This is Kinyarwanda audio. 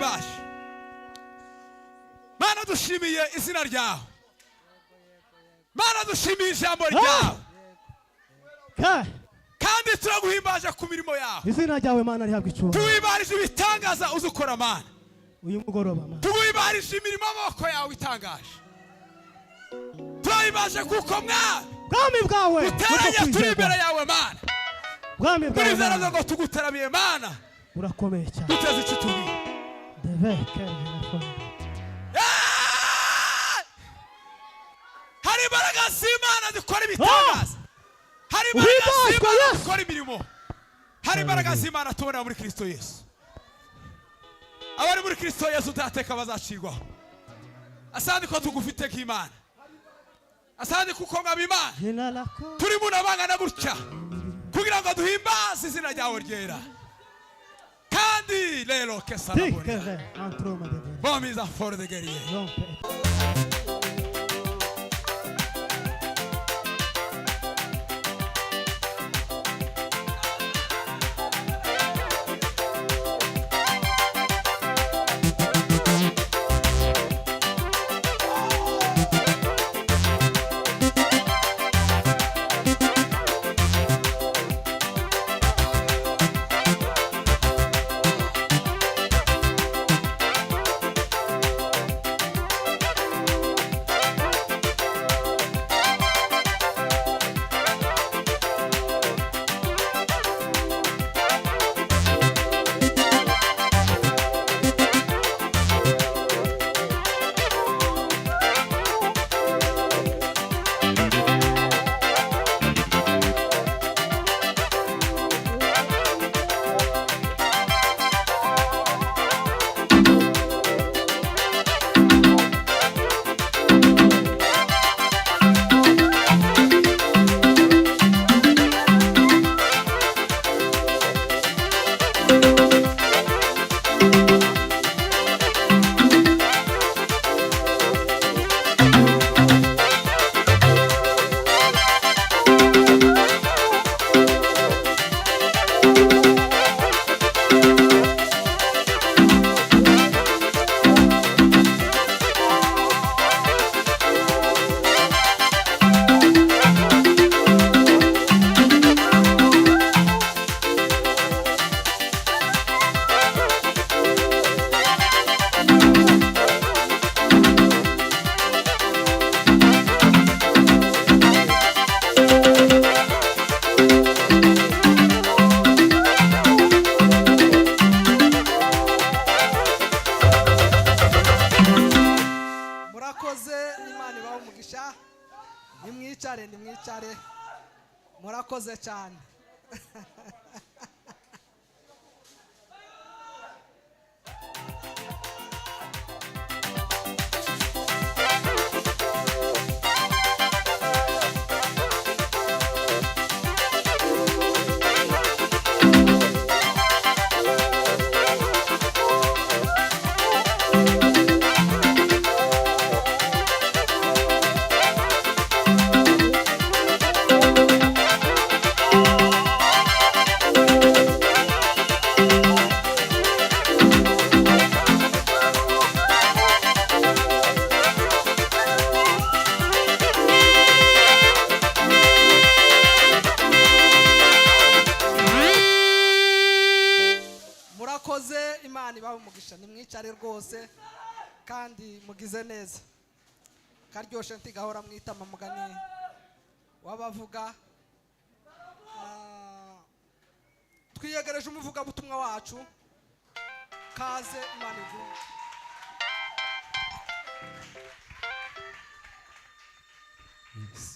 turaguhimbaje Mana dushimiye izina ryawe Mana dushimiye ijambo ryawe kandi turaguhimbaje ku mirimo yawe izina ryawe Mana rihabwa icyubahiro tuwibarije ibitangaza uzukora Mana uyu mugoroba Mana tuwibarije imirimo y'amaboko yawe itangaje turayibaje kuko bwami bwawe uteranye turi imbere yawe Mana bwami bwawe turizera ngo tugutaramiye Mana urakomeye cyane duteze iki tubwire hari imbaraga z'Imana zikora ibitangaza hari imbaraga z'Imana zikora imirimo hari imbaraga z'Imana tubona muri Kristo Yesu abari muri Kristo Yesu utateka bazacirwaho asandi ko tugufite nk'Imana asandi kuko ngabimana turi mu nabangana gutya kugira ngo duhimbaze izina ryawe ryera kandi rero kesarabona bomiza for the guerrier nimwicare murakoze cyane nimwicare rwose kandi mugize neza karyoshe ntigahora mwitama mugani wabavuga twiyegereje umuvuga butumwa wacu kaze Imana ivuga yes